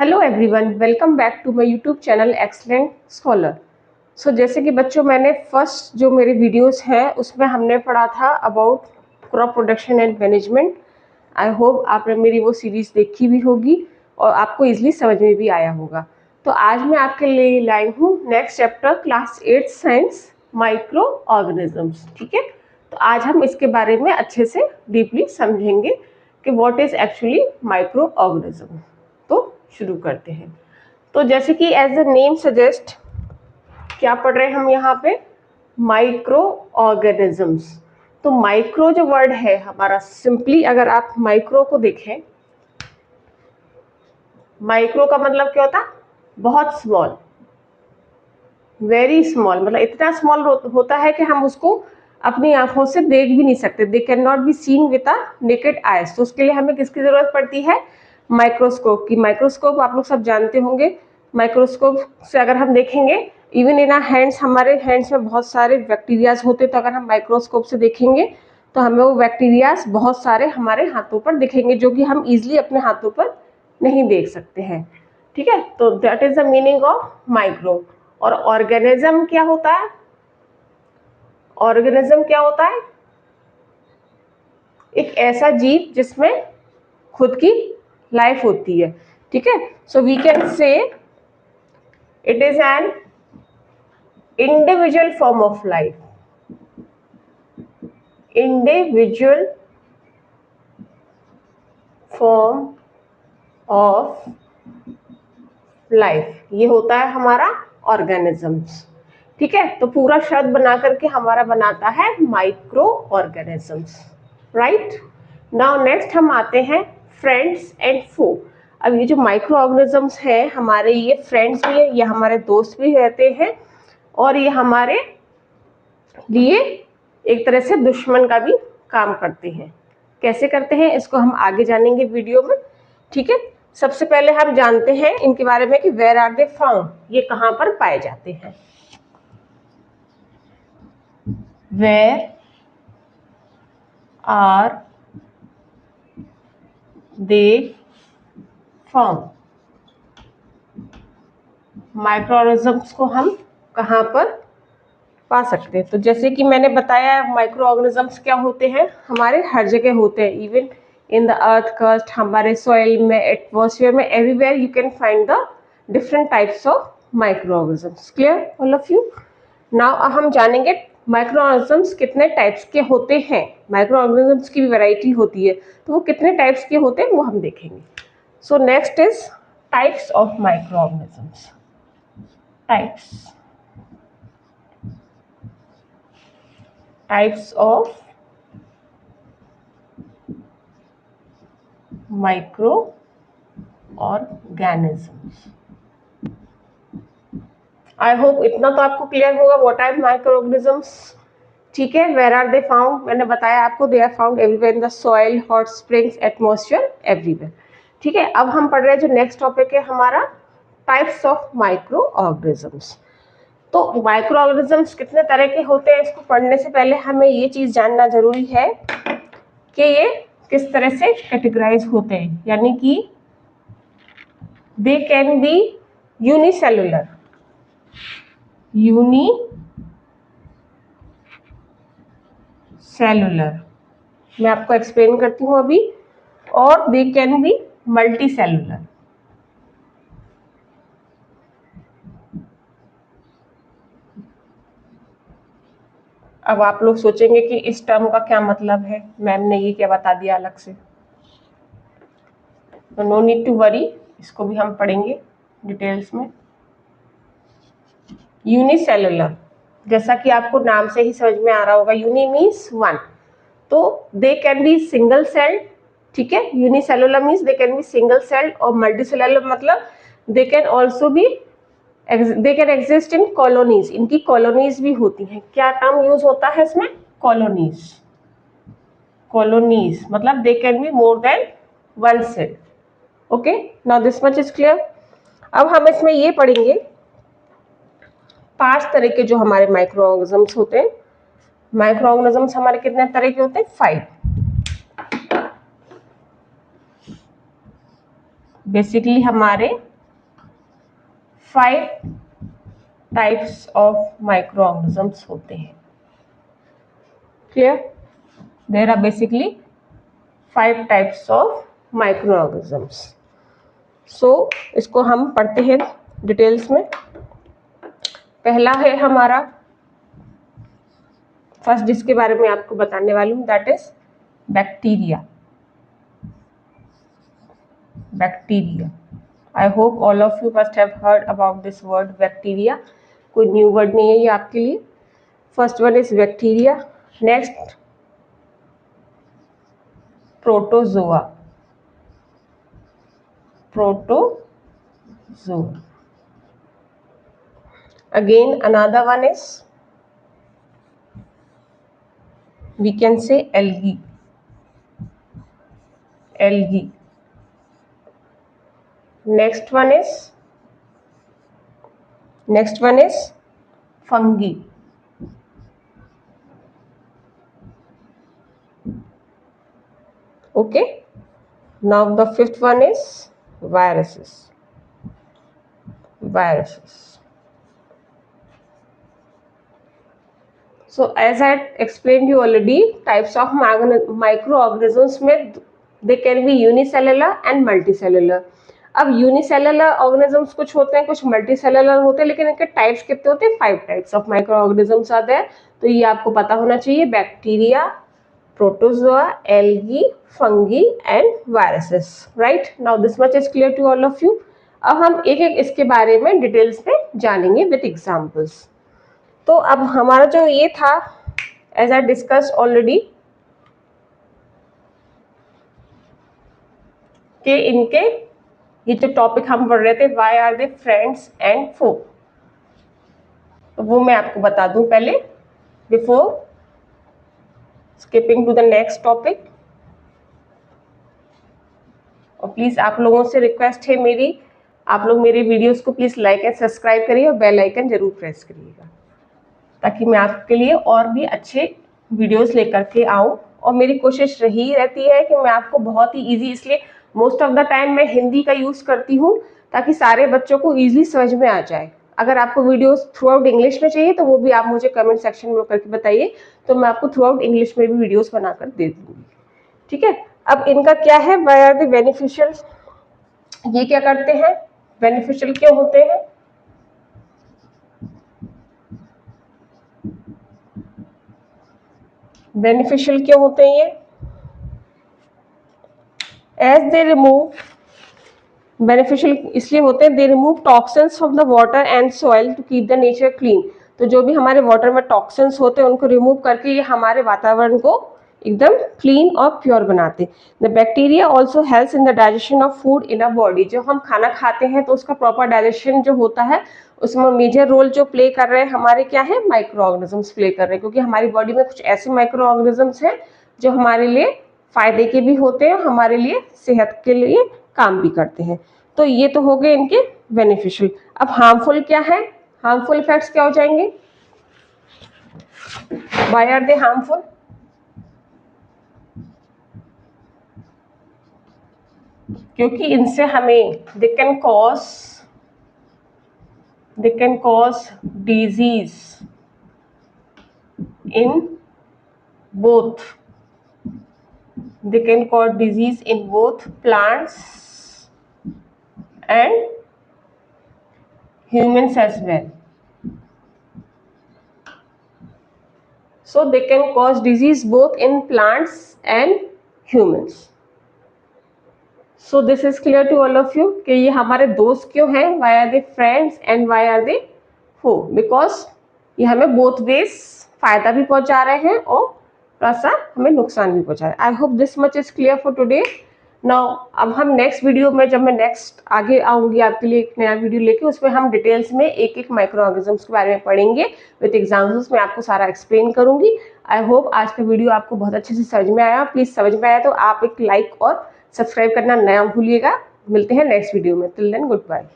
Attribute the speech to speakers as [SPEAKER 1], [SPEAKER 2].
[SPEAKER 1] Hello everyone, welcome back to my YouTube channel excellent scholar. So जैसे कि बच्चों, मैंने फर्स्ट जो मेरे वीडियोस हैं उसमें हमने पढ़ा था about crop production and management. I hope आपने मेरी वो सीरीज देखी भी होगी और आपको इजीली समझ में भी आया होगा। तो आज मैं आपके लिए लाई हूँ next chapter class 8 science micro organisms. ठीक है, तो आज हम इसके बारे में अच्छे से डीपली समझेंगे कि what is actually micro organism. तो शुरू करते हैं। तो जैसे कि एज द नेम सजेस्ट, क्या पढ़ रहे हैं हम यहाँ पे? Micro organisms. तो माइक्रो जो वर्ड है हमारा, सिंपली अगर आप माइक्रो को देखें, माइक्रो का मतलब क्या होता? बहुत स्मॉल, वेरी स्मॉल। मतलब इतना स्मॉल होता है कि हम उसको अपनी आंखों से देख भी नहीं सकते। They can not be seen with a naked eyes. तो उसके लिए हमें किसकी जरूरत पड़ती है? माइक्रोस्कोप की। माइक्रोस्कोप आप लोग सब जानते होंगे। माइक्रोस्कोप से अगर हम देखेंगे, इवन इन आवर हैंड्स, हमारे हैंड्स में बहुत सारे बैक्टीरियाज होते हैं। तो अगर हम माइक्रोस्कोप से देखेंगे तो हमें वो बैक्टीरियाज बहुत सारे हमारे हाथों पर दिखेंगे, जो कि हम इजिली अपने हाथों पर नहीं देख सकते हैं। ठीक है, तो that is the meaning of micro. और ऑर्गेनिज्म क्या होता है? ऑर्गेनिज्म क्या होता है? एक ऐसा जीव जिसमें खुद की लाइफ होती है। ठीक है, so we can say it is an individual form of life. Individual form of life, ये होता है हमारा ऑर्गेनिजम्स। ठीक है, तो पूरा शब्द बना करके हमारा बनाता है micro organisms. Right, now next हम आते हैं फ्रेंड्स एंड फो। अब ये जो माइक्रो ऑर्गेनिजम्स हैं हमारे, ये फ्रेंड्स भी है, ये हमारे दोस्त भी रहते हैं, और ये हमारे लिए एक तरह से दुश्मन का भी काम करते हैं। कैसे करते हैं इसको हम आगे जानेंगे वीडियो में। ठीक है, सबसे पहले हम जानते हैं इनके बारे में कि वेयर आर दे फाउंड, ये कहाँ पर पाए जाते हैं। Where are they found, micro organisms को हम कहाँ पर पा सकते हैं। तो जैसे कि मैंने बताया, माइक्रो ऑर्गेनिजम्स क्या होते हैं? हमारे हर जगह होते हैं, even in the earth crust, हमारे सॉइल में, एटमॉस्फेयर में, everywhere you can find the different types of micro organisms. Clear all of you? Now अब हम जानेंगे माइक्रो ऑर्गेनिजम्स कितने टाइप्स के होते हैं। माइक्रो ऑर्गेनिजम्स की भी वैरायटी होती है, तो वो कितने टाइप्स के होते हैं वो हम देखेंगे। So next is types of micro organisms. Types of micro organisms. I hope इतना तो आपको क्लियर होगा व्हाट आर माइक्रो ऑर्गेनिजम्स। ठीक है, वेयर आर दे फाउंड, मैंने बताया आपको, they are found everywhere in the soil, hot springs, atmosphere, everywhere. ठीक है, अब हम पढ़ रहे हैं जो नेक्स्ट टॉपिक है हमारा, टाइप्स ऑफ माइक्रो ऑर्गेनिजम्स। तो माइक्रो ऑर्गेनिजम्स कितने तरह के होते हैं, इसको पढ़ने से पहले हमें ये चीज जानना जरूरी है कि ये किस तरह से कैटेगराइज होते हैं। यानी कि दे कैन बी यूनिसेलुलर, मैं आपको एक्सप्लेन करती हूँ अभी, और दे कैन बी मल्टी सेलुलर। अब आप लोग सोचेंगे कि इस टर्म का क्या मतलब है, मैम ने ये क्या बता दिया अलग से। तो नो नीड टू वरी, इसको भी हम पढ़ेंगे डिटेल्स में। यूनिसेलुलर, जैसा कि आपको नाम से ही समझ में आ रहा होगा, यूनि मीन्स वन, तो दे कैन बी सिंगल सेल्ड। ठीक है, unicellular means they can B single celled, और मल्टीसेलुलर मतलब they can also be, they can exist in colonies, इनकी कॉलोनीज भी होती हैं। क्या टर्म यूज होता है इसमें? कॉलोनीज। कॉलोनीज मतलब they can be more than one cell. Okay, now this much is clear. अब हम इसमें ये पढ़ेंगे 5 तरह के जो हमारे माइक्रो ऑर्गेनिजम्स होते हैं। माइक्रो ऑर्गेनिजम्स हमारे कितने तरह के होते हैं? 5। बेसिकली हमारे 5 टाइप्स ऑफ माइक्रो ऑर्गेनिजम्स होते हैं। Clear? There are basically 5 types of microorganisms. So इसको हम पढ़ते हैं डिटेल्स में। पहला है हमारा, फर्स्ट जिसके बारे में आपको बताने वाली हूँ, that is bacteria. Bacteria, I hope all of you must have heard about this word bacteria. कोई न्यू वर्ड नहीं है ये आपके लिए। First one is bacteria. Next protozoa. Protozoa. Again, another one is, we can say algae. Algae. Next one is fungi. Okay. Now the fifth one is viruses. Viruses. So as I explained you already, types of microorganisms में they can be unicellular and multicellular. अब unicellular organisms कुछ होते हैं, कुछ multicellular होते हैं, लेकिन इनके टाइप्स कितने होते हैं? 5 टाइप्स ऑफ माइक्रो ऑर्गेनिजम्स आते हैं। तो ये आपको पता होना चाहिए, bacteria, protozoa, algae, fungi and viruses. Right, now this much is clear to all of you. अब हम एक एक इसके बारे में डिटेल्स में जानेंगे विद एग्जाम्पल्स। तो अब हमारा जो ये था, एज आई डिस्कस ऑलरेडी, कि इनके ये जो टॉपिक हम पढ़ रहे थे, why are they friends and foe, तो वो मैं आपको बता दूं पहले, before skipping to the next topic. और प्लीज आप लोगों से रिक्वेस्ट है मेरी, आप लोग मेरे वीडियोस को प्लीज लाइक एंड सब्सक्राइब करिए और बेल आइकन जरूर प्रेस करिएगा, ताकि मैं आपके लिए और भी अच्छे वीडियोस लेकर के आऊँ। और मेरी कोशिश रही रहती है कि मैं आपको बहुत ही इजी, इसलिए मोस्ट ऑफ द टाइम मैं हिंदी का यूज़ करती हूँ ताकि सारे बच्चों को इजीली समझ में आ जाए। अगर आपको वीडियोस थ्रू आउट इंग्लिश में चाहिए तो वो भी आप मुझे कमेंट सेक्शन में करके बताइए, तो मैं आपको थ्रू आउट इंग्लिश में भी वीडियोस बनाकर दे दूँगी। ठीक है, अब इनका क्या है, व्हाई आर द बेनिफिशियल, ये क्या करते हैं, बेनिफिशियल क्यों होते हैं? बेनिफिशियल क्यों होते हैं ये? एज दे रिमूव, बेनिफिशियल इसलिए होते हैं, they remove toxins from the water and soil to keep the nature clean. तो जो भी हमारे वाटर में टॉक्सिन्स होते हैं उनको रिमूव करके ये हमारे वातावरण को एकदम क्लीन और प्योर बनाते हैं। The bacteria also helps in the digestion of food in a body. जो हम खाना खाते हैं तो उसका प्रॉपर डाइजेशन जो होता है, उसमें मेजर रोल जो प्ले कर रहे हैं हमारे क्या है, माइक्रो ऑर्गेनिजम्स प्ले कर रहे हैं, क्योंकि हमारी बॉडी में कुछ ऐसे माइक्रो ऑर्गेनिजम्स हैं जो हमारे लिए फायदे के भी होते हैं, हमारे लिए सेहत के लिए काम भी करते हैं। तो ये तो हो गए इनके बेनिफिशियल। अब हार्मफुल क्या है, हार्मफुल इफेक्ट्स क्या हो जाएंगे? Why are they harmful? क्योंकि इनसे हमें they can cause disease in both, they can cause disease in both plants and humans as well. So they can cause disease both in plants and humans. So this is clear to all of you कि ये हमारे दोस्त क्यों हैं, why are they friends and why are they foe? Because ये हमें both ways फायदा भी पहुंचा रहे हैं और प्लस हमें नुकसान भी पहुंचा रहे हैं। I hope this much is clear for today. Now अब हम नेक्स्ट वीडियो में, जब मैं नेक्स्ट आगे आऊँगी आपके लिए एक नया वीडियो लेके, उसमें हम डिटेल्स में एक एक माइक्रो ऑर्गेनिजम्स के बारे में पढ़ेंगे विद एग्जाम्पल्स। मैं आपको सारा एक्सप्लेन करूंगी। आई होप आज का वीडियो आपको बहुत अच्छे से समझ में आया। प्लीज़ समझ में आया तो आप एक लाइक और सब्सक्राइब करना ना भूलिएगा। मिलते हैं नेक्स्ट वीडियो में। Till then good bye.